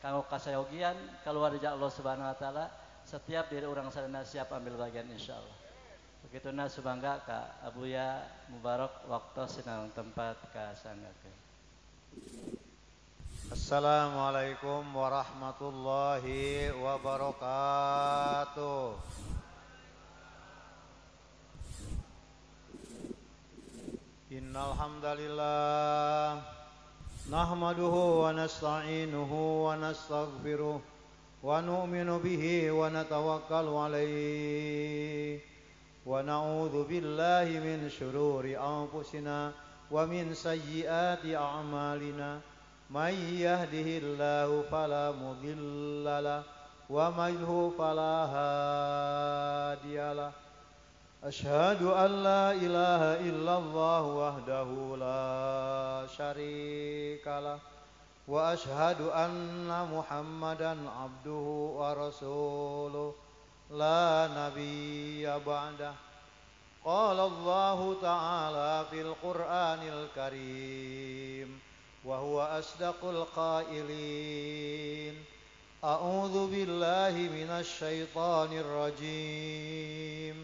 kanggo kasayogian kaluarga Allah Subhanahu wa taala setiap diri orang sadana siap ambil bagian insyaallah. Begituna subangga ka Abuya Mubarak waktu sinang tempat ka sanggakeun. Assalamualaikum warahmatullahi wabarakatuh. Innal hamdalillah nahmaduhu wa nasta'inuhu wa nastaghfiruh wa nu'minu bihi wa natawakkalu alaihi wa na'udzu billahi min syururi anfusina wa min sayyiati a'malina. Man yahdihillahu fala mudilla lahu wa man yudlil fala hadiyalah. Asyhadu an la ilaha illallah wahdahu la syarikalah wa asyhadu anna Muhammadan abduhu wa rasuluh la nabiyya ba'dah. Qala Allah ta'ala fil Qur'anil Karim wa huwa asdaqul qailin. A'udzu billahi minasy syaithanir rajim.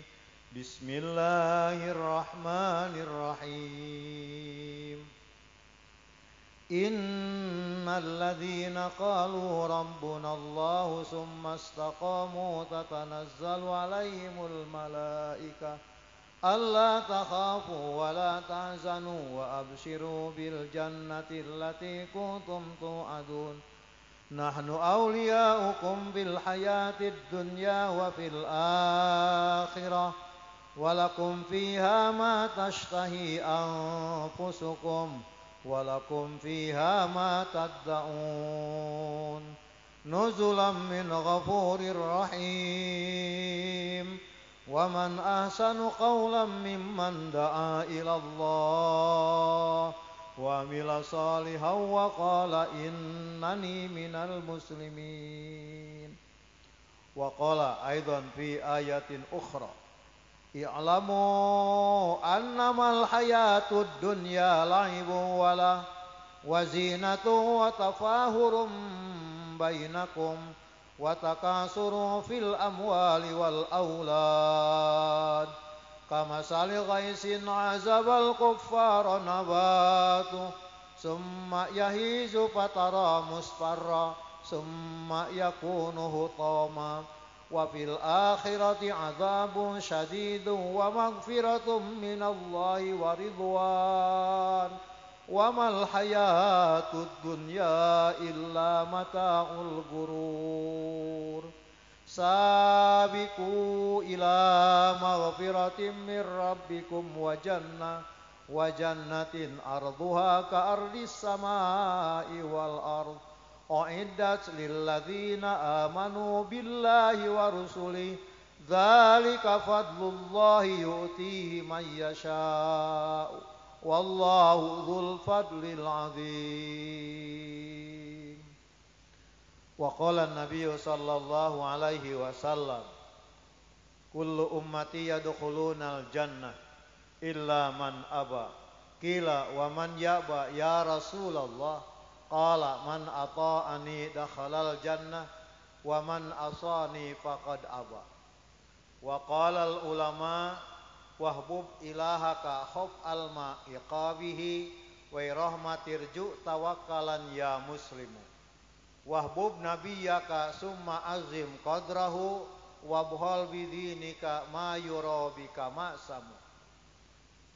Bismillahirrahmanirrahim. Innal ladzina qalu rabbuna Allah tsumma istaqamu tatanazzalu 'alaihimul malaikah alla takhafu wa la tahzanu wa abshiru bil jannati allati kuntum tu'adun. Nahnu awliya'ukum bil hayatid dunya wa fil akhirah walakum fiha ma tashtahi anfusukum walakum fiha ma tad'un. Nuzulan min ghafurir rahim. Wa man ahsanu qawlan mimman da'a ila Allah wa amila salihan wa qala innani minal muslimin. Wa qala aidan fi ayatin ukhra i'lamu annamal hayatud dunya la'ibun wa zinatun wa tafahurum bainakum wa takasuru fil amwali wal aulad kamasali ghaisin azabal kuffara nabatu summa yahizu fatara musfarra summa yakunu hutama wa fil akhirati azabun syadidun wa maghfiratun minallahi wa ridwan wa mal hayatud dunya illa mata'ul ghurur. Sabiqu ila maghfiratin min rabbikum wa jannatin arduha ka ardis samai wal ard uiddat lil ladzina amanu billahi wa rusulihi dzalika fadlullahi yu'tihi man yasha'u wallahu dzul fadlil adzim. Wa qala an-nabiy sallallahu alaihi wasallam kullu ummati yadkhulunal jannah illa man aba. Qila wa man yaba ya Rasulullah? Qala man ata'ani dakhalal jannah wa man asani faqad aba. Wa qala al ulama wahbub ilahaka khuf alma iqabihi wa rahmatirju tawakkalan ya muslimu. Wahbub nabiyyaka summa azim qadrahu wabhal bidinika ma yura bika ma'samu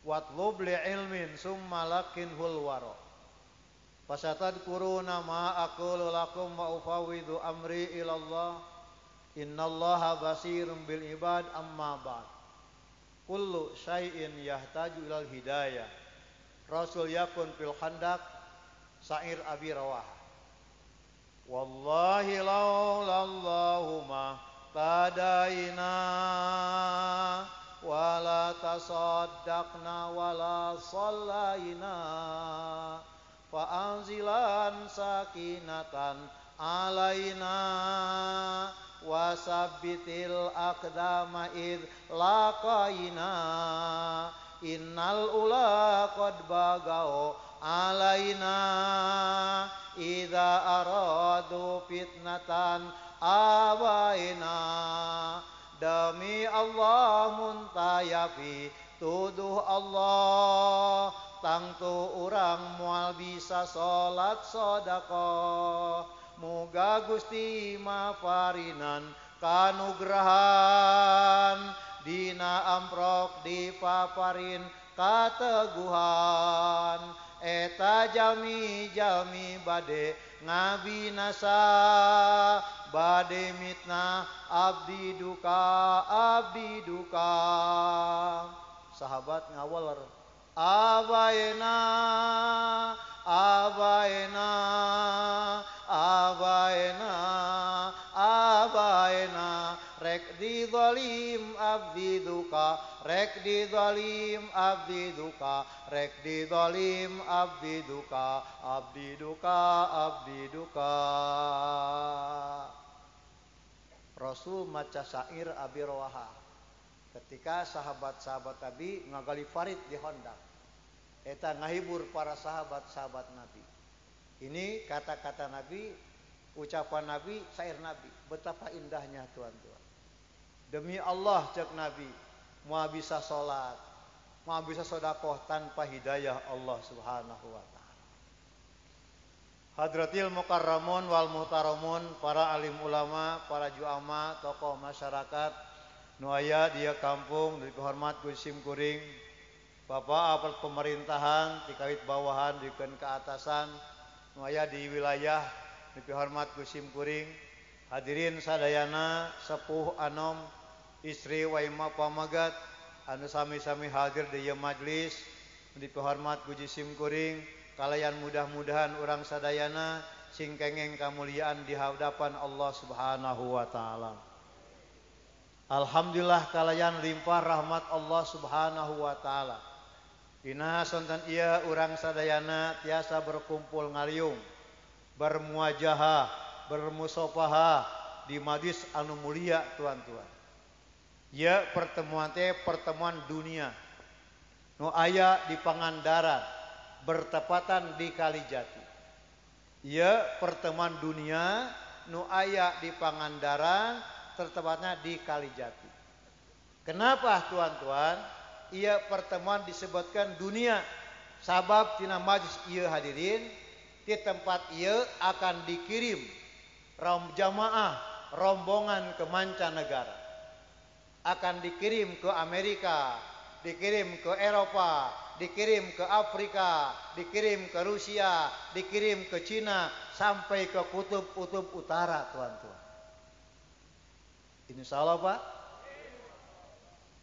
watlub li ilmin summa lakinhul wara fasatadkuruna ma aqulu lakum wa ufawwidu amri ilallah innallaha basirun bil ibad amma ba'd. Kullu syai'in yahtaju ilal hidayah. Rasul yakun fil khandaq sa'ir abi rawah. Wallahi laulallahu ma tadaina wala tasaddaqna wala sallaina fa anzilan sakinatan alaina wasabbitil aqdama id laqaina innal ula qad bagau alaina idza aradu fitnatan abaina. Demi Allah muntayafi tuduh Allah tangtu urang moal bisa salat sedekah. Muga Gusti maparinan kanugrahan dina amprok dipaparin kateguhan. Eta jalmi bade ngabinasa bade mitna abdi duka sahabat ngawaler abaina rek di zalim abdi duka rek di zalim abdi duka rek di zalim abdi duka Rasul maca syair Abi Rawaha ketika sahabat-sahabat Nabi ngagali farid di Honda. Eta ngahibur para sahabat-sahabat Nabi. Ini kata-kata Nabi, ucapan Nabi, syair Nabi. Betapa indahnya tuan-tuan. Demi Allah cek Nabi, mau bisa sholat, mau bisa sedekah tanpa hidayah Allah Subhanahu wa taala. Hadratil mukarramun wal muhtaramun, para alim ulama, para juama, tokoh masyarakat nu aya di kampung dari hormat ku sim kuring, Bapak apel pemerintahan di kawit bawahan dikeun ke atasan nu aya di wilayah di hormat ku sim kuring, hadirin sadayana sepuh anom istri waima pamagat anu sami-sami hadir di ieu majlis di hormat ku sim kuring. Kalayan mudah-mudahan orang sadayana sing kengeng kamuliaan di hadapan Allah Subhanahu wa taala. Alhamdulillah kalayan limpah rahmat Allah Subhanahu wa taala. Dina sonten ieu urang sadayana tiasa berkumpul ngaliung, bermuajahah, bermusafahah di majlis anu mulia tuan-tuan. Ieu pertemuan teh pertemuan dunia nu aya di Pangandaran bertepatan di Kalijati. Ieu pertemuan dunia nu aya di Pangandaran tertepatnya di Kalijati. Kenapa tuan-tuan? Ieu pertemuan disebutkan dunia sabab tina majlis ieu hadirin di tempat ieu akan dikirim jamaah rombongan ke mancanegara. Akan dikirim ke Amerika, dikirim ke Eropa, dikirim ke Afrika, dikirim ke Rusia, dikirim ke Cina, sampai ke kutub utara tuan-tuan. Insya Allah Pak.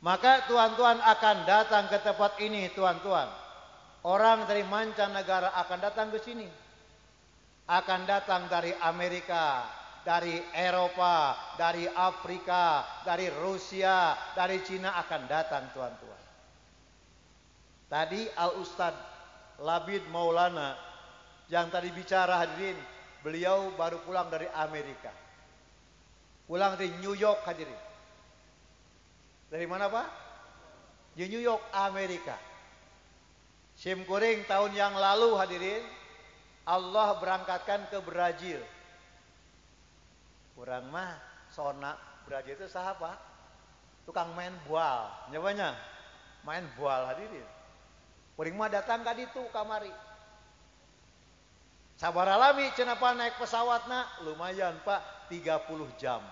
Maka tuan-tuan akan datang ke tempat ini tuan-tuan. Orang dari mancanegara akan datang ke sini. Akan datang dari Amerika, dari Eropa, dari Afrika, dari Rusia, dari Cina akan datang tuan-tuan. Tadi Al-Ustad Labid Maulana yang tadi bicara hadirin, beliau baru pulang dari Amerika. Pulang dari New York hadirin. Dari mana Pak? Di New York, Amerika. Sim kuring tahun yang lalu hadirin, Allah berangkatkan ke Brazil. Kurang mah sona Brazil itu sahabat tukang main boal, nyawanya main boal hadirin. Kuring mah datang ka ditu kamari. Sabaralami cenah Pak naik pesawatna lumayan Pak 30 jam.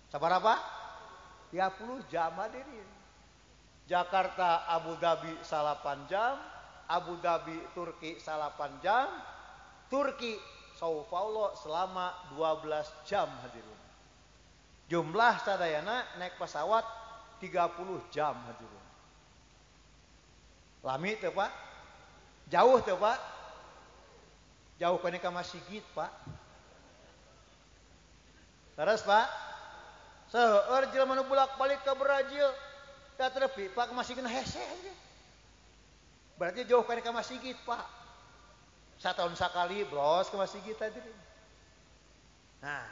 Sabar apa? 30 jam hadirin. Jakarta Abu Dhabi 8 jam, Abu Dhabi Turki 8 jam, Turki Sao Paulo selama 12 jam hadirin. Jumlah sadayana naik pesawat 30 jam hadirin. Lami teu Pak? Jauh teu Pak? Jauh kene ka Masigit Pak. Terus Pak, seueur jelema nu bolak-balik ke Brazil, da terepi Pak Masigit hese aja. Berarti jauh kene ka Masigit Pak. Satahun sakali bros ke Masigit tadi. Nah,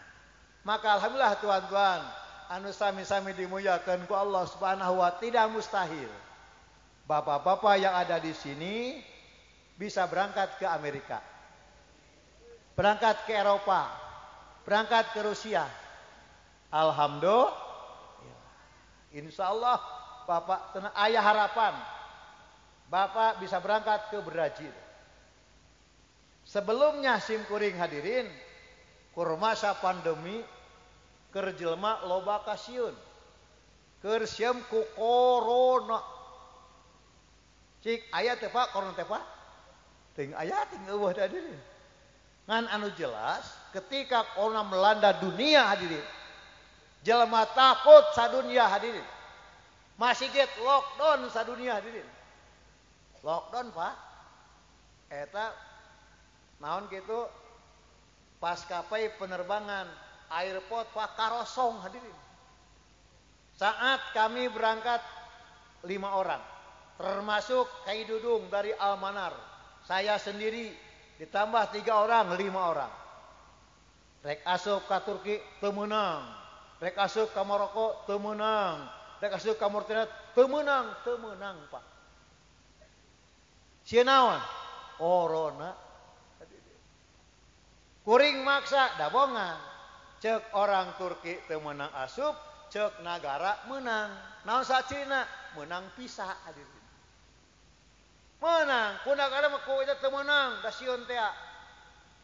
maka alhamdulillah tuan-tuan, anu sami-sami dimuliakeun ku Allah Subhanahu wa taala tidak mustahil. Bapak-bapak yang ada di sini bisa berangkat ke Amerika, berangkat ke Eropa, berangkat ke Rusia. Alhamdulillah, insya Allah Bapak ayah harapan Bapak bisa berangkat ke Brazil. Sebelumnya simkuring hadirin, kur masa pandemi keur jelema loba kasieun, keur sieum ku corona. Cik aya teh Pak corona teh Pak? Teu aya teh eueuh hadirin. Ngan anu jelas ketika corona melanda dunia hadirin, jelema takut sadunia hadirin. Masih get lockdown sadunia hadirin. Lockdown Pak. Eta naon kitu paskapai penerbangan airport Pak karosong hadirin. Saat kami berangkat 5 orang, termasuk Kai Dudung dari Almanar, saya sendiri ditambah 3 orang, 5 orang. Rek asup ka Turki teu meunang, rek asup ka Maroko teu meunang, rek asup ka Mauritania teu meunang Pak. Sieun naon? Corona. Kuring maksa dabongan. Cek orang Turki teu meunang asup, cek nagara meunang. Naon sacina? Meunang pisah hadirin. Menang, ku negara mah ku eta teu meunang, da sieun teh.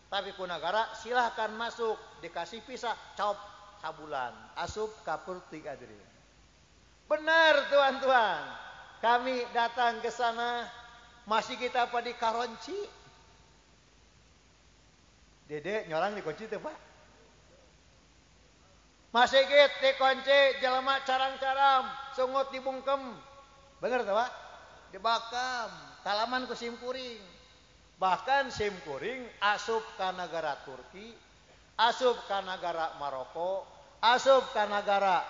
Tapi ku negara silahkan masuk, dikasih visa, cop sabulan, asup ka Turki hadirin. Benar tuan-tuan, kami datang ke sana, masih kita apa di karonci. Dede nyorang dikunci teh Pak. Masih kita dikunci, jelema carang-caram, sungut dibungkem. Bener teh Pak? Dibakam, talaman ku simkuring. Bahkan simkuring asup ka negara Turki, asup ka negara Maroko, asup ka negara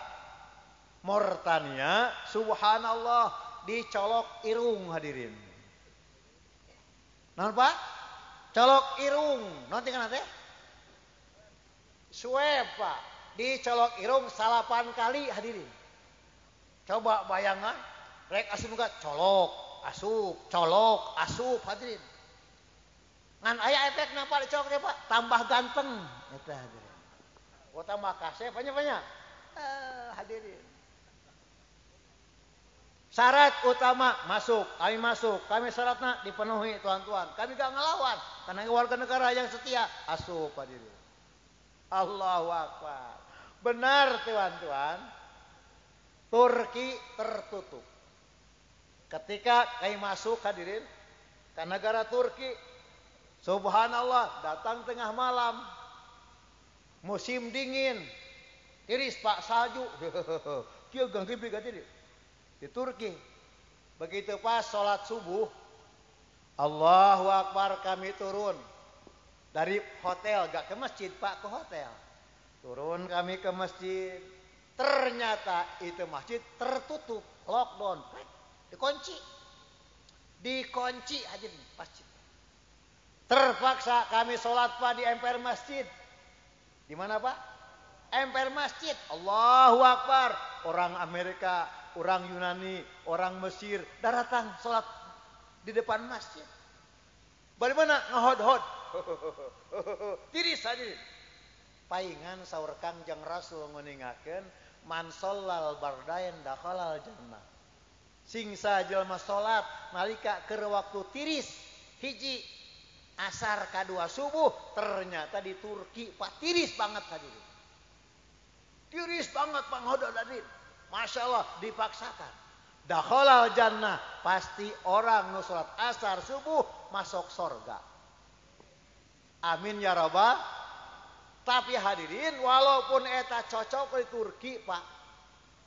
Mauritania, subhanallah dicolok irung hadirin. Naon Pak? Colok irung, nanti kan teh? Swab Pak, dicolok irung 8 kali hadirin. Coba bayangan, rek asup muka colok, asup hadirin. Ngan aya efek napa dicolok teh Pak? Tambah ganteng, eta hadirin. Oh tambah kasep banyak-banyak. Hadirin. Syarat utama masuk, kami syaratnya dipenuhi tuan-tuan. Kami gak ngelawan, karena warga negara yang setia, asup hadirin. Allahu Akbar. Benar tuan-tuan, Turki tertutup. Ketika kami masuk hadirin ke negara Turki, subhanallah datang tengah malam, musim dingin, tiris Pak salju, kieu gangkipi hadirin. Di Turki. Begitu pas sholat subuh, Allahu Akbar, kami turun dari hotel, gak ke masjid Pak, ke hotel. Turun kami ke masjid, ternyata itu masjid tertutup, lockdown, dikunci aja di masjid. Terpaksa kami sholat Pak di emper masjid. Di mana Pak? Emper masjid. Allahu Akbar, orang Amerika, orang Yunani, orang Mesir datang sholat di depan masjid. Bagaimana ngehod-hod? Tiris aja. Paingan saur Kangjeng Rasul nguningakeun man shallal bardain dakhalal jannah. Sing sajelma salat nalika keur waktu tiris hiji asar kadua subuh, ternyata di Turki Pak tiris banget hadirin. Tiris banget Pak ngodol hadirin. Masya Allah dipaksakan. Dakhalal jannah, pasti orang nu salat asar subuh masuk surga. Amin ya rabbal. Tapi hadirin, walaupun eta cocok di Turki Pak,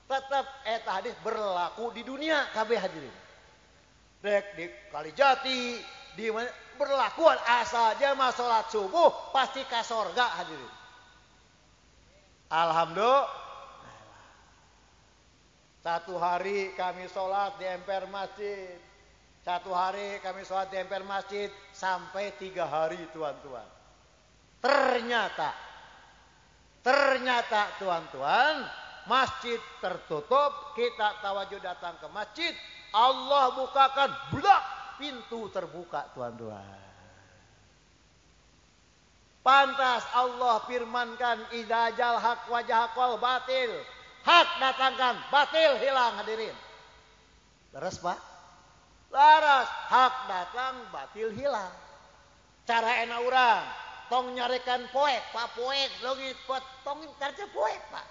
tetap eta hadis berlaku di dunia kabeh hadirin. Dek di Kalijati, di mana berlaku asal jamaah salat subuh pasti ka surga hadirin. Alhamdulillah. Satu hari kami sholat di emper masjid. Satu hari kami sholat di emper masjid sampai 3 hari tuan-tuan. Ternyata tuan-tuan, masjid tertutup. Kita tawajud datang ke masjid. Allah bukakan blak, pintu terbuka tuan-tuan. Pantas Allah firmankan idajal hak wajah wal batil. Hak datangkan, batil hilang hadirin. Leres Pak? Laras, hak datang, batil hilang. Cara enak urang, tong nyarekan poek, Pak poek, lengit tong karena poek Pak.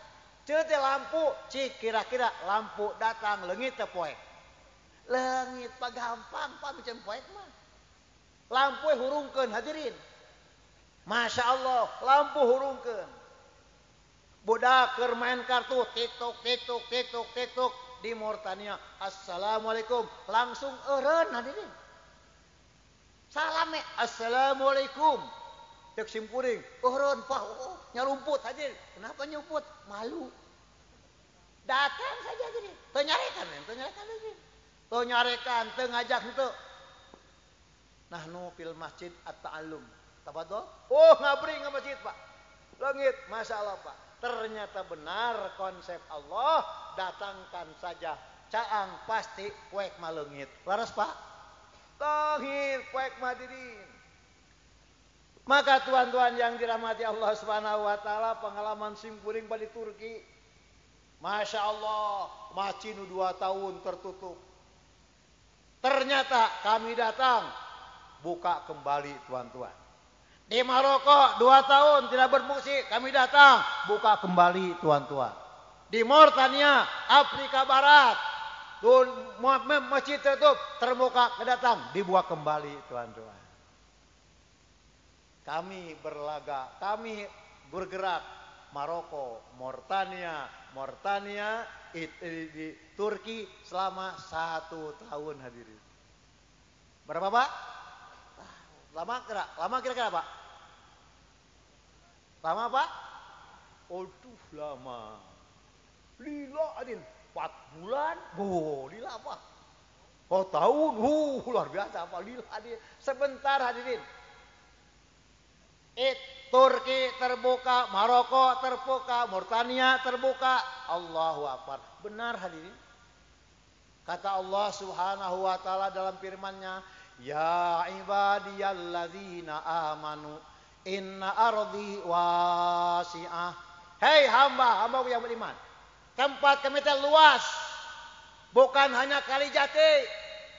Ceute lampu, cik kira-kira lampu datang, lengit teh poek. Lengit Pak gampang Pak bikin poek mah. Lampu hurungkeun hadirin. Masya Allah, lampu hurungkeun. Budak keur main kartu, tiktok di Mauritania. Assalamualaikum, langsung eureun hadirin. Salame, assalamualaikum. Cek simpuring, eureun Pak, nyarumput hadirin. Kenapa nyumput? Malu. Datang saja hadirin. Teu nyarekan hadirin. Teu nyarekan, teu ngajak henteu. Nahnu fil masjid at-ta'allum. Tafadhol. Oh, ngabring ke masjid, Pak. Langit, Masya Allah, Pak. Ternyata benar konsep Allah, datangkan saja. Caang pasti kuek malengit. Laras, Pak? Langit, kuek madirin. Maka tuan-tuan yang dirahmati Allah Subhanahu wa taala, pengalaman simpuring di Turki. Masya Allah, masjid 2 tahun tertutup. Ternyata kami datang, buka kembali tuan-tuan. Di Maroko 2 tahun tidak berfungsi, kami datang, buka kembali tuan-tuan. Di Mauritania, Afrika Barat, masjid tutup, terbuka kedatang, dibuka kembali tuan-tuan. Kami berlaga, kami bergerak Maroko, Mauritania, di Turki selama 1 tahun hadirin. Berapa Pak? Lama kira-kira Pak? Lama Pak? Aduh lama. Lila adin 4 bulan. Lila Pak. Tahun. Luar biasa Pak. Lila adin. Sebentar hadirin. Turki terbuka, Maroko terbuka, Mauritania terbuka. Allahu Akbar. Benar hadirin. Kata Allah Subhanahu wa taala dalam firman-Nya, ya ibadiyalladzina amanu inna ardi wasi'ah. Hei hamba yang beriman. Tempat kami teh luas. Bukan hanya Kalijati,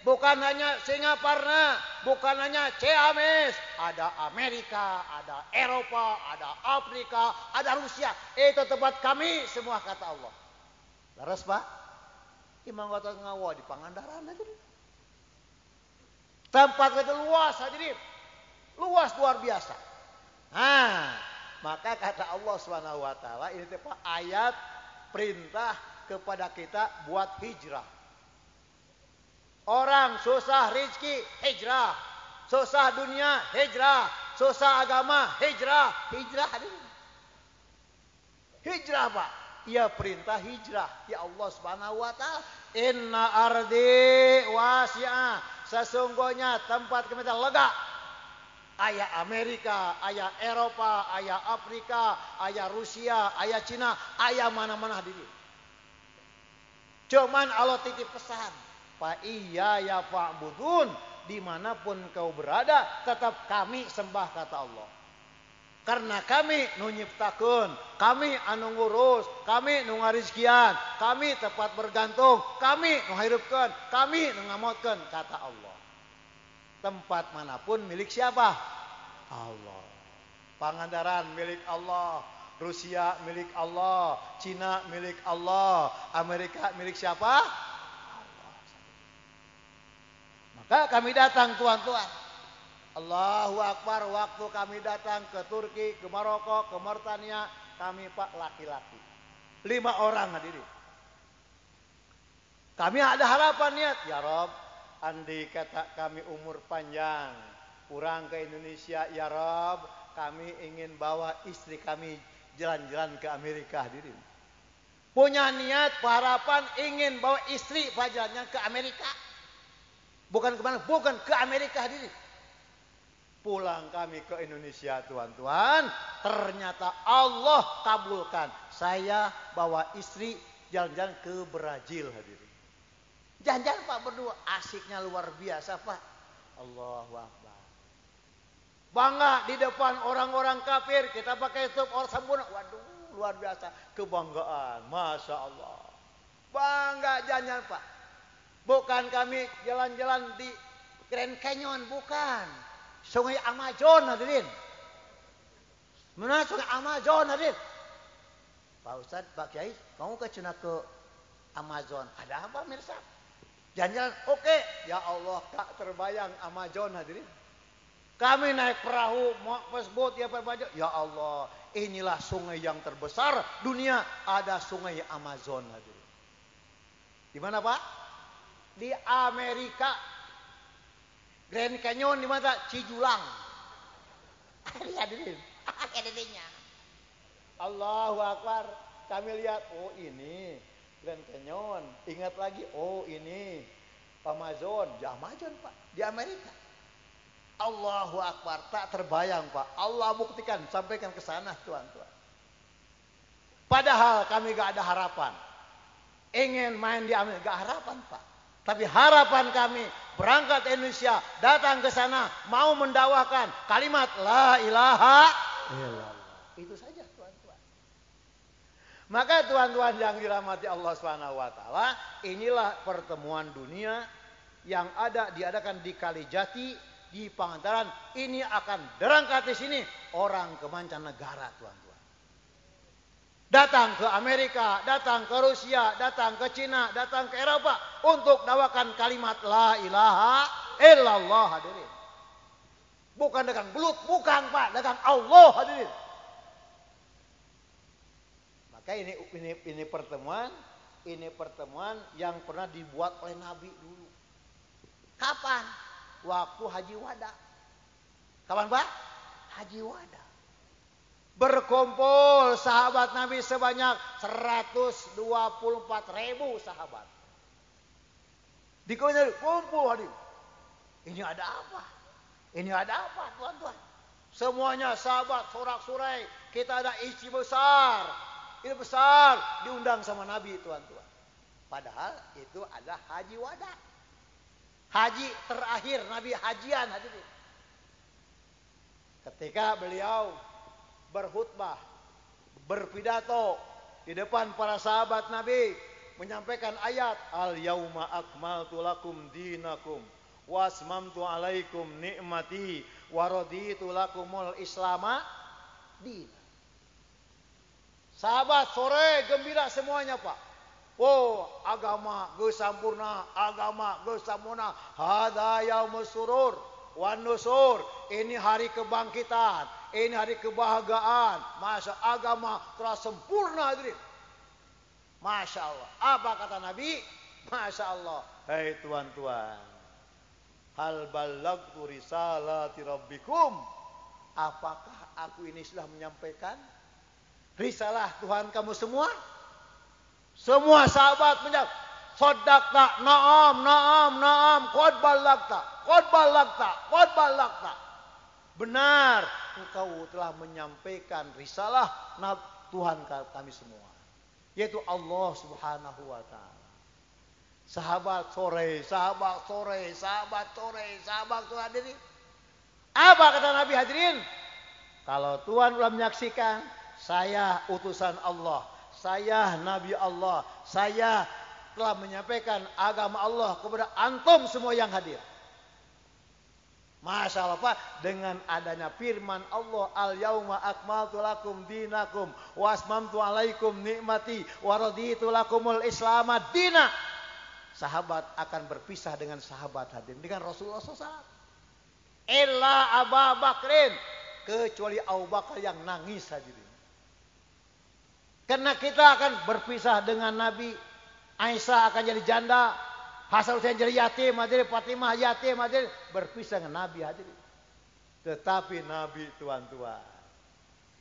bukan hanya Singaparna, bukan hanya Ciamis. Ada Amerika, ada Eropa, ada Afrika, ada Rusia. Itu tempat kami semua kata Allah. Laras Pak? Imang kata ngawa di Pangandaran aja. Tempat itu luas hadirin. Luas luar biasa. Maka kata Allah Subhanahu wa taala ini Pak ayat perintah kepada kita buat hijrah. Orang susah rezeki hijrah. Susah dunia hijrah. Susah agama hijrah. Hijrah hadirin. Hijrah Pak. Ya perintah hijrah. Ya Allah Subhanahu wa taala, inna ardi wasi'ah. Sesungguhnya tempat kami lega. Aya Amerika, aya Eropa, aya Afrika, aya Rusia, aya Cina, aya mana-mana hadirin. Cuman Allah titip pesan, fa iya ya fa'budun, dimanapun kau berada tetap kami sembah kata Allah. Karena kami nu nyiptakeun, kami anu ngurus, kami nu ngarizkian, kami tempat bergantung, kami nu hirupkeun, kami nu ngamotkeun kata Allah. Tempat manapun milik siapa? Allah. Pangandaran milik Allah, Rusia milik Allah, Cina milik Allah, Amerika milik siapa? Allah. Maka kami datang tuan-tuan. Allahu Akbar, waktu kami datang ke Turki, ke Maroko, ke Mauritania, kami Pak laki-laki. 5 orang hadirin. Kami ada harapan niat, ya Rob, andai kata kami umur panjang, pulang ke Indonesia, ya Rob, kami ingin bawa istri kami jalan-jalan ke Amerika hadirin. Punya niat, harapan ingin bawa istri jalan-jalan ke Amerika. Bukan kemana? Bukan ke Amerika hadirin. Pulang kami ke Indonesia tuan-tuan, ternyata Allah kabulkan. Saya bawa istri jalan-jalan ke Brazil hadirin. Jangan Pak berdua, asiknya luar biasa Pak. Allahu Akbar. Bangga di depan orang-orang kafir, kita pakai tutup orang sempurna. Waduh, luar biasa. Kebanggaan, Masya Allah. Bangga jangan Pak. Bukan kami jalan-jalan di Grand Canyon, bukan. Sungai Amazon hadirin. Mana sungai Amazon hadirin? Pak Ustadz, Pak Kiai, kamu ke Cina ke Amazon. Ada apa Mirsa? Jalan-jalan, oke. Ya Allah, tak terbayang Amazon hadirin. Kami naik perahu, mau pesbot, ya berbaju. Ya Allah, inilah sungai yang terbesar dunia. Ada sungai Amazon hadirin. Di mana Pak? Di Amerika. Grand Canyon di mana? Cijulang. Hadirin. Hadirinnya. Allahu Akbar. Kami lihat, oh ini Grand Canyon. Ingat lagi, oh ini Amazon. Di Amazon Pak, di Amerika. Allahu Akbar, tak terbayang Pak. Allah buktikan, sampaikan ke sana tuan-tuan. Padahal kami gak ada harapan. Ingin main di Amerika, gak harapan Pak. Tapi harapan kami berangkat Indonesia, datang ke sana, mau mendakwakan kalimat La ilaha illallah. Itu saja tuan-tuan. Maka tuan-tuan yang dirahmati Allah SWT, inilah pertemuan dunia yang diadakan di Kalijati, di Pangandaran. Ini akan berangkat di sini orang ke mancanegara tuan-tuan. Datang ke Amerika, datang ke Rusia, datang ke Cina, datang ke Eropa untuk dakwakan kalimat La ilaha illallah hadirin. Bukan dengan belut, bukan Pak, dengan Allah hadirin. Maka ini pertemuan yang pernah dibuat oleh Nabi dulu. Kapan? Waktu Haji Wada. Kapan Pak? Haji Wada. Berkumpul sahabat Nabi sebanyak 124.000 sahabat. Kumpul hadir. Ini ada apa? Ini ada apa tuan-tuan? Semuanya sahabat sorak-sorai. Kita ada isi besar. Ini besar diundang sama Nabi tuan-tuan. Padahal itu ada Haji Wada. Haji terakhir, Nabi hajian hadirin. Ketika beliau berkhutbah, berpidato di depan para sahabat Nabi, menyampaikan ayat Al-yauma akmaltu lakum dinakum wasmamtu alaikum ni'mati wa raditu lakumul islama din. Sahabat sore gembira semuanya Pak. Oh, agama geus sampurna, agama geus sampurna. Hada yaumus surur wan nusur. Ini hari kebangkitan, ini hari kebahagiaan. Masa agama telah sempurna hadirin. Masya Allah. Apa kata Nabi? Masya Allah. Hei tuan-tuan, hal ballagtu risalati rabbikum. Apakah aku ini sudah menyampaikan risalah Tuhan kamu semua? Semua sahabat menjawab, Shaddaqta, na'am, qad ballagta. Benar, engkau telah menyampaikan risalah Tuhan kami semua, yaitu Allah Subhanahu wa taala. Sahabat sore hadirin. Apa kata Nabi hadirin? Kalau Tuhan sudah menyaksikan, saya utusan Allah, saya Nabi Allah, saya telah menyampaikan agama Allah kepada antum semua yang hadir. Masya Allah Pak, dengan adanya firman Allah, Al-yauma akmaltu lakum dinakum wasmamtu alaikum ni'mati wa raditu lakumul islama dina. Sahabat akan berpisah dengan sahabat hadirin, dengan Rasulullah SAW. Illa Abu Bakrin, kecuali Abu Bakar yang nangis hadirin. Karena kita akan berpisah dengan Nabi. Aisyah akan jadi janda, Hasan Husain jadi yatim hadirin, Fatimah yatim hadirin, berpisah dengan Nabi hadirin. Tetapi Nabi tuan-tuan,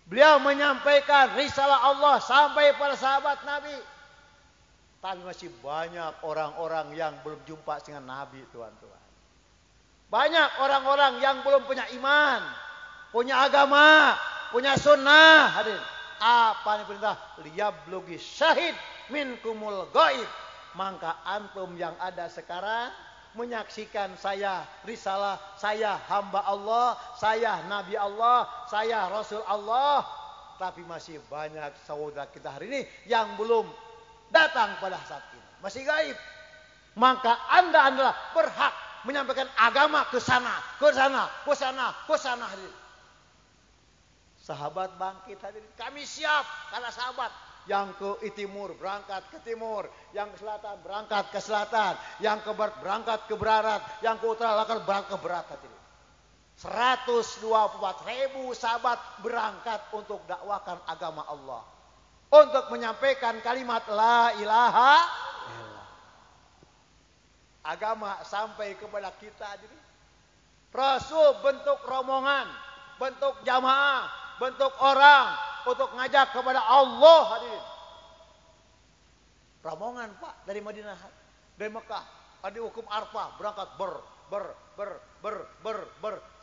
beliau menyampaikan risalah Allah sampai pada sahabat Nabi. Tapi masih banyak orang-orang yang belum jumpa dengan Nabi tuan-tuan. Banyak orang-orang yang belum punya iman, punya agama, punya sunnah hadirin. Apa yang perintah? Liyablugi syahid minkumul ghaib. Maka antum yang ada sekarang menyaksikan saya risalah, saya hamba Allah, saya Nabi Allah, saya Rasul Allah. Tapi masih banyak saudara kita hari ini yang belum datang pada saat ini. Masih gaib. Maka Anda adalah berhak menyampaikan agama ke sana, ke sana, ke sana, ke sana. Sahabat bangkit hadirin. Kami siap, kata sahabat. Yang ke timur berangkat ke timur, yang ke selatan berangkat ke selatan, yang ke barat berangkat ke barat, yang ke utara berangkat ke barat. 124.000 sahabat berangkat untuk dakwakan agama Allah, untuk menyampaikan kalimat la ilaha illallah. Agama sampai kepada kita. Rasul bentuk rombongan, bentuk jamaah, bentuk orang untuk ngajak kepada Allah hadirin. Rombongan Pak dari Madinah, dari Mekah, di hukum Arfah berangkat ber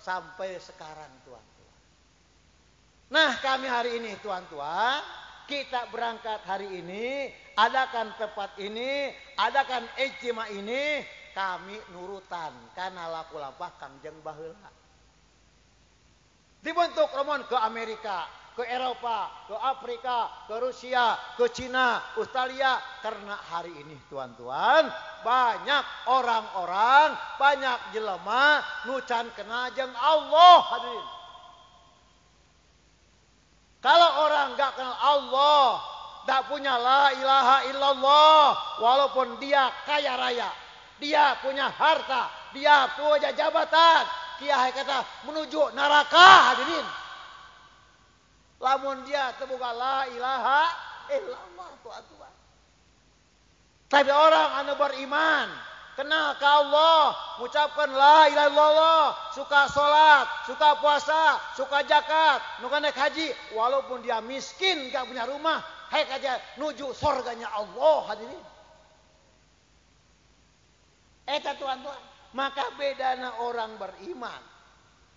sampai sekarang tuan-tuan. Nah kami hari ini tuan-tuan, kita berangkat hari ini, adakan tempat ini, adakan ijtima ini, kami nurutan karena laku lapah kangjeng baheula. Dibentuk rombongan ke Amerika, ke Eropa, ke Afrika, ke Rusia, ke Cina, Australia. Karena hari ini tuan-tuan, banyak orang-orang, banyak jelema nucan kena jeung Allah hadirin. Kalau orang gak kenal Allah, gak punya la ilaha illallah, walaupun dia kaya raya, dia punya harta, dia punya jabatan, kiai kata menuju neraka hadirin. Lamun dia terbuka la ilaha illallah tuan-tuan. Tapi orang anu beriman, kenal ke Allah, mengucapkan la ilaha illallah, suka sholat, suka puasa, suka zakat, nuka naik haji, walaupun dia miskin, gak punya rumah, haik aja nuju surganya Allah hadirin. Eta tuan-tuan, maka bedana orang beriman,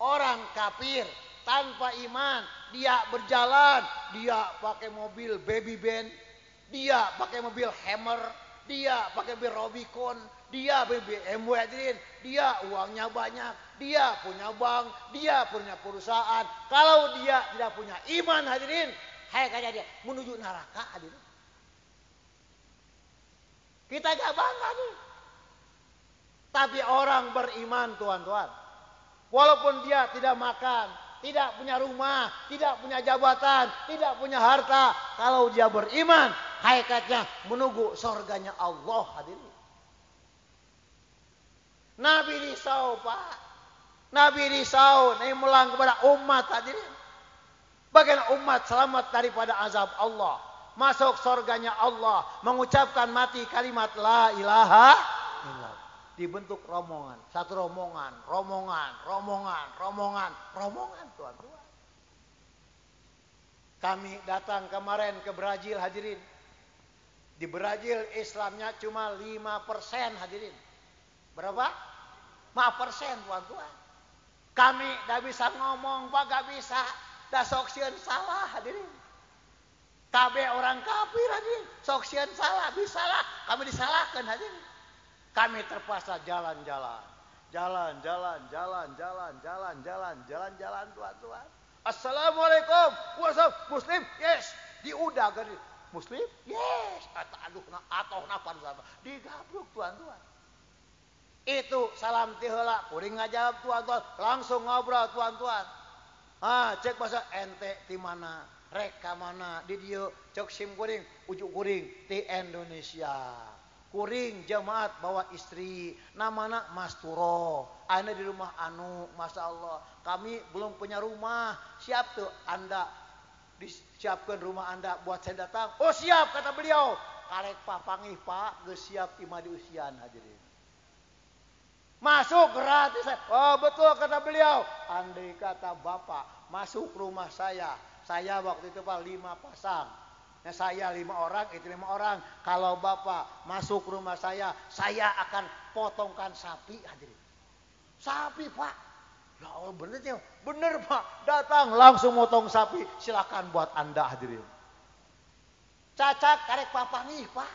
orang kafir tanpa iman, dia berjalan, dia pakai mobil baby van, dia pakai mobil Hammer, dia pakai mobil Rubicon, dia BMW hadirin, dia uangnya banyak, dia punya bank, dia punya perusahaan. Kalau dia tidak punya iman hadirin, hai kayak dia menuju neraka hadirin. Kita gak bangga nih. Tapi orang beriman tuan-tuan, walaupun dia tidak makan, tidak punya rumah, tidak punya jabatan, tidak punya harta, kalau dia beriman, hakikatnya menunggu surganya Allah hadirin. Nabi risau Pak, Nabi risau, Nabi melang kepada umat hadirin. Bagaimana umat selamat daripada azab Allah, masuk surganya Allah, mengucapkan mati kalimat la ilaha illallah. Dibentuk rombongan, satu rombongan tuan-tuan. Kami datang kemarin ke Brazil hadirin. Di Brazil Islamnya cuma 5% hadirin. Berapa? 5% tuan-tuan. Kami dah bisa ngomong Pak, gak bisa. Dah soksien salah hadirin. Kabe orang kafir hadirin, soksien salah, bisalah. Kami disalahkan hadirin. Kami terpaksa jalan-jalan tuan-tuan. Assalamualaikum, waalaikumsalam. Muslim, yes. Diudah gini. Muslim, yes. Aduh, atau napa digabruk tuan-tuan. Itu salam tiheula, kuring ngajawab tuan-tuan, langsung ngobrol tuan-tuan. Cek bahasa ente di mana, reka mana, di dieu cek sim kuring, ujuk kuring di Indonesia. Kuring jemaat bawa istri, namana Mas Turo, anda di rumah anu, masya Allah, kami belum punya rumah, siap tuh anda, disiapkan rumah anda buat saya datang. Oh siap kata beliau, karek papangih Pak, geus siap imah di usian hadirin. Masuk gratis, oh betul kata beliau, andai kata Bapak masuk rumah saya waktu itu Pak 5 pasang. Nah, saya 5 orang, itu 5 orang. Kalau Bapak masuk rumah saya akan potongkan sapi hadirin. Sapi Pak. Ya Allah bener ya. Bener Pak. Datang langsung motong sapi. Silakan buat Anda hadirin. Cacak karek papangih Pak.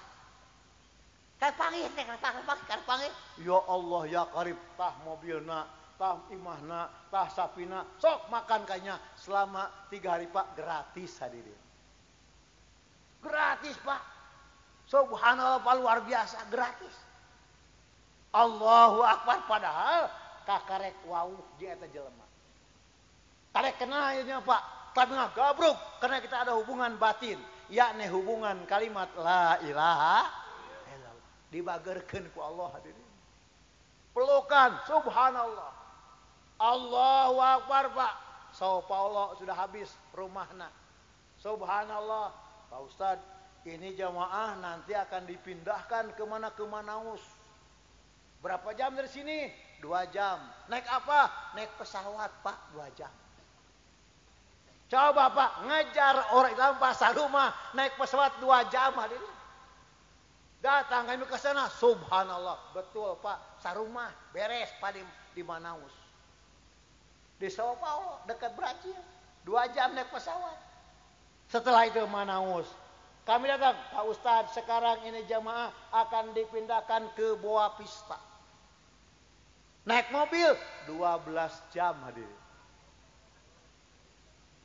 Kan panggil teh, kan panggil. Ya Allah ya Karib, tah mobilna, tah imahna, tah sapina, sok makan kayaknya selama 3 hari Pak gratis hadirin. Gratis Pak. Subhanallah Pak luar biasa gratis. Allahu Akbar padahal kakarek wauh di eta jelema. Karek kenal ieu Pak, tapi gabruk karena kita ada hubungan batin, yakni hubungan kalimat la ilaha illallah. Dibagerkeun ku Allah hadirin. Pelukan subhanallah. Allahu Akbar Pak. So Paulo sudah habis rumahna. Subhanallah. Pak Ustadz, ini jamaah nanti akan dipindahkan kemana ke Manaus. Berapa jam dari sini? 2 jam. Naik apa? Naik pesawat Pak, 2 jam. Coba Pak, ngejar orang Islam pasar rumah, naik pesawat 2 jam hadirin. Datang kami ke sana, subhanallah, betul Pak, sarumah beres Pak di Manaus. Di Sao Paulo, dekat Brazil, 2 jam naik pesawat. Setelah itu Manaus. Kami datang, Pak Ustadz, sekarang ini jamaah akan dipindahkan ke Boa Vista. Naik mobil 12 jam hadirin.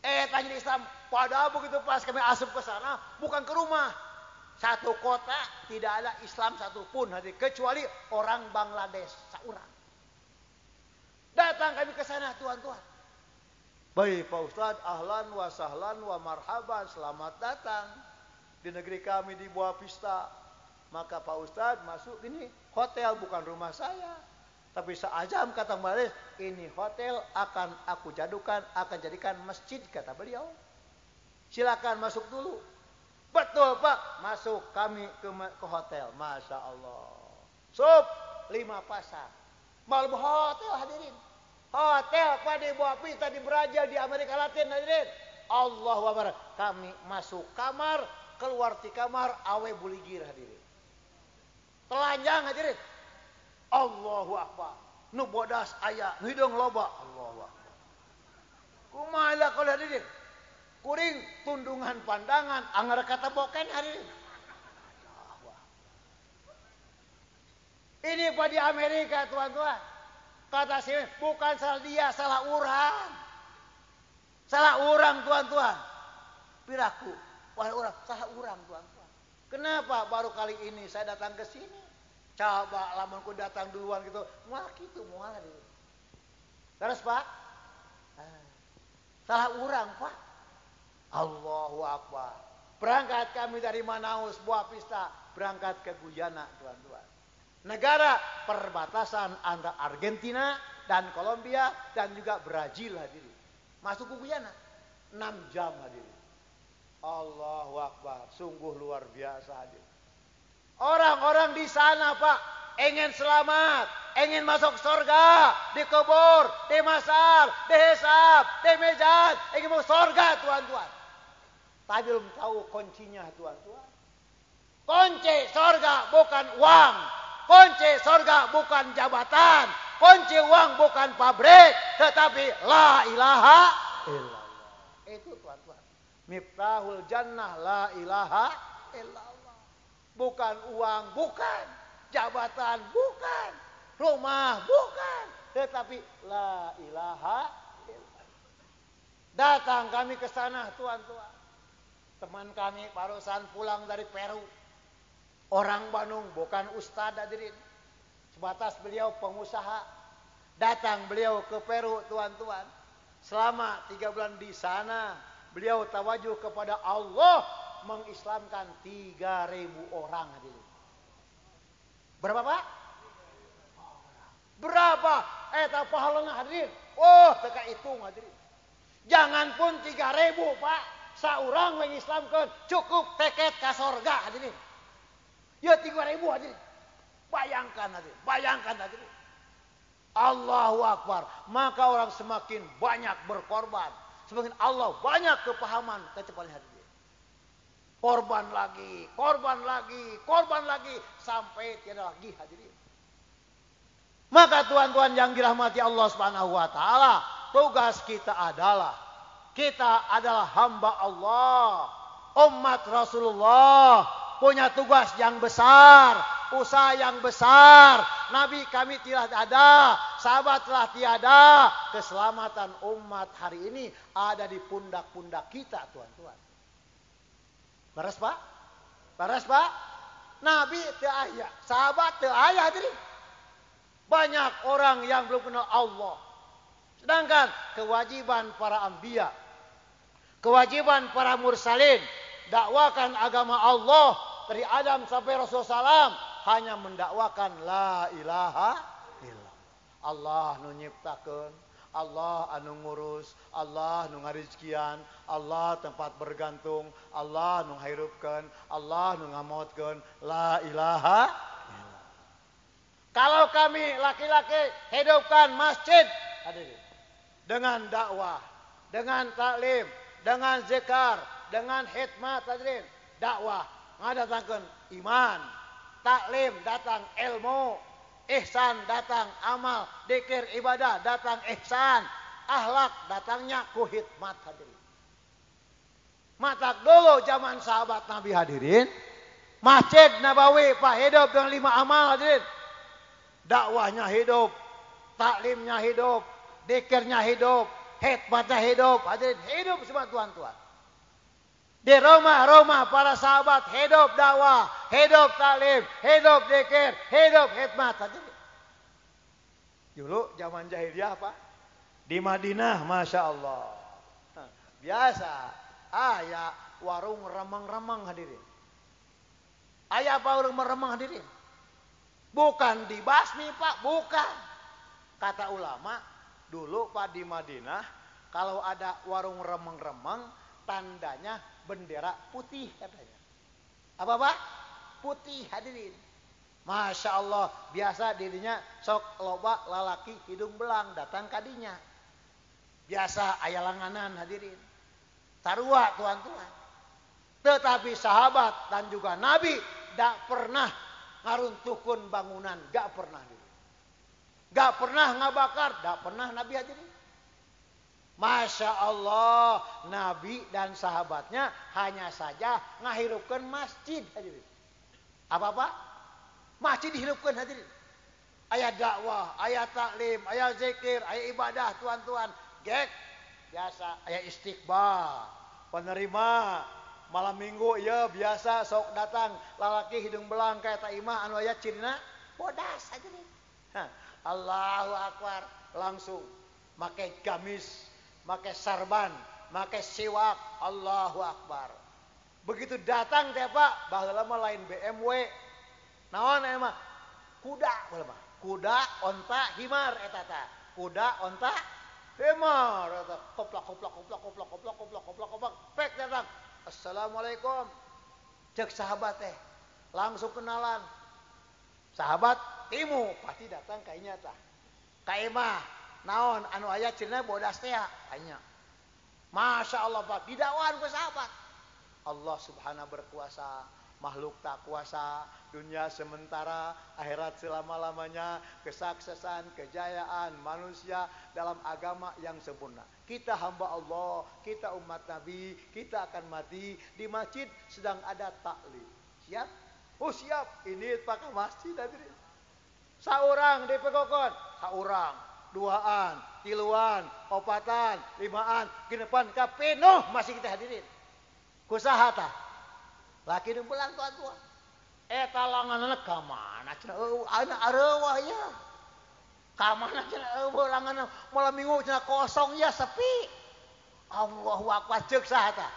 Tanya di Islam, padahal begitu pas kami asup ke sana, bukan ke rumah. Satu kota tidak ada Islam satupun hadirin, kecuali orang Bangladesh seorang. Datang kami ke sana tuan-tuan. Baik Pak Ustadz, ahlan wa sahlan wa marhaban, selamat datang di negeri kami di Boa Vista. Maka Pak Ustadz masuk ini hotel bukan rumah saya. Tapi seajam kata Bangladesh, ini hotel akan aku jadikan masjid kata beliau. Silakan masuk dulu. Betul Pak, masuk kami ke hotel. Masya Allah. Sup 5 pasar. Malam hotel hadirin. Hotel Pak di Boa Vista di Brazil di Amerika Latin hadirin. Allahu Akbar. Kami masuk kamar, keluar di kamar awe buligir hadirin. Telanjang hadirin. Allahu Akbar. Nu bodas aya, nu hidung loba. Allahu Akbar. Kumaha kalau hadirin? Kuring tundungan pandangan anggar kata boken hadirin. Ini Pak di Amerika tuan-tuan. Kata sih bukan salah dia, salah orang. Salah orang tuan-tuan. Piraku, wahai orang, salah orang tuan-tuan. Kenapa baru kali ini saya datang ke sini? Coba lamunku datang duluan gitu, mual gitu, mual gitu. Terus Pak, salah orang Pak. Allahu Akbar. Berangkat kami dari Manaus, Boa Vista, berangkat ke Guyana tuan-tuan. Negara perbatasan antara Argentina dan Kolombia dan juga Brazil hadirin. Masuk ke Guyana 6 jam hadirin. Allahu Akbar, sungguh luar biasa hadirin. Orang-orang di sana Pak ingin selamat, ingin masuk surga, dikubur, dimasal, dihisab, dimejat, ingin masuk surga tuan-tuan. Tapi belum tahu kuncinya tuan-tuan. Kunci surga bukan uang, kunci surga bukan jabatan, kunci uang bukan pabrik, tetapi la ilaha illallah. Itu tuan-tuan. Miftahul jannah la ilaha illallah. Bukan uang, bukan jabatan, bukan rumah, bukan, tetapi la ilaha illallah. Datang kami ke sana tuan-tuan. Teman kami barusan pulang dari Peru. Orang Bandung, bukan ustadz hadirin. Sebatas beliau pengusaha. Datang beliau ke Peru tuan-tuan. Selama 3 bulan di sana, beliau tawajuh kepada Allah mengislamkan 3.000 orang hadirin. Berapa Pak? Berapa? Eta pahalana hadirin. Oh, teka hitung hadirin. Jangan pun 3.000 Pak. Saurang mengislamkan cukup tiket ke surga hadirin. Ya 3.000 hadirin. Bayangkan hadirin, bayangkan hadirin. Allahu Akbar. Maka orang semakin banyak berkorban. Semakin Allah banyak kepahaman kecepatan hadirin. Korban lagi, korban lagi, korban lagi. Sampai tiada lagi hadirin. Maka tuan-tuan yang dirahmati Allah Subhanahu wa taala, tugas kita adalah hamba Allah, umat Rasulullah, punya tugas yang besar usaha yang besar. Nabi kami tidak ada, sahabat telah tiada. Keselamatan umat hari ini ada di pundak-pundak kita, tuan-tuan. Beres Pak? Beres Pak? Nabi teu aya, sahabat teu aya hadirin. Banyak orang yang belum kenal Allah. Sedangkan kewajiban para anbiya, kewajiban para mursalin, dakwakan agama Allah dari Adam sampai Rasulullah SAW hanya mendakwakan la ilaha illallah. Allah nu nyiptakeun, Allah anu ngurus, Allah nu ngarizkian, Allah tempat bergantung, Allah nu ngahirupkeun, Allah nu ngamotkeun, la ilaha illallah. Kalau kami laki-laki hidupkan masjid hadirin dengan dakwah, dengan taklim, dengan zikar, dengan hikmat hadirin, dakwah ngadatangkeun iman, taklim datang ilmu, ihsan datang amal, zikir ibadah datang ihsan, akhlak datangnya ku hikmat hadirin. Matak dulu zaman sahabat Nabi hadirin, Masjid Nabawi Pak hidup dengan 5 amal hadirin. Dakwahnya hidup, taklimnya hidup, zikirnya hidup, hikmatnya hidup, hadirin hidup semua tuan-tuan. Di rumah-rumah para sahabat hidup dakwah, hidup taklim, hidup zikir, hidup hikmat hadirin. Dulu zaman jahiliyah apa? Di Madinah, masya Allah. Biasa, aya warung remeng-remeng hadirin. Aya apa warung remeng hadirin? Bukan dibasmi Pak, bukan. Kata ulama, dulu Pak di Madinah, kalau ada warung remeng-remeng, tandanya bendera putih katanya. Apa Pak? Putih hadirin. Masya Allah, biasa dirinya sok loba lalaki hidung belang datang kadinya. Biasa aya langanan hadirin. Sarua tuan-tuan. Tetapi sahabat dan juga Nabi tidak pernah ngaruntuhkeun bangunan, gak pernah hadirin. Gak pernah ngabakar, gak pernah Nabi hadirin. Masya Allah, Nabi dan sahabatnya hanya saja ngahirupkan masjid hadirin. Apa-apa? Masjid dihirupkan hadirin. Aya dakwah, aya taklim, aya zikir, aya ibadah tuan-tuan. Gek, biasa aya istiqbal, penerima malam minggu ya biasa sok datang lalaki hidung belang kayak taimah anu aya cirina bodas hadirin. Allahu Akbar, langsung make gamis, make sarban, make siwak, Allahu Akbar. Begitu datang teh Pak, baheula mah lain BMW. Naon emang? Kuda baheula mah. Kuda, onta, himar eta teh. Kuda, onta, himar eta. Koplak koplak koplak koplak koplak koplak koplak koplak. Pek datang. Assalamualaikum. Cek sahabat teh. Langsung kenalan. Sahabat timu pasti datang kayaknya tah. Kaimah naon anu aya cenah bodas teh anya. Masya Allah Pak, didakwaan ku sahabat. Allah Subhanahu berkuasa, makhluk tak kuasa, dunia sementara, akhirat selama-lamanya, kesuksesan, kejayaan manusia dalam agama yang sempurna. Kita hamba Allah, kita umat Nabi, kita akan mati di masjid sedang ada taklim. Siap? Oh siap, ini pakai masjid hadirin. Saurang dipegokon, saurang, duaan, tiluan, opatan, limaan, genepan, kapenuh masih kita hadirin. Kusaha tah? Laki nu belang tuan-tuan. Eta langanana ka mana cenah ayeuna areuwah ya. Ka mana cenah langanana malam minggu cenah kosong ya sepi. Allahu Akbar ceuk saha tah?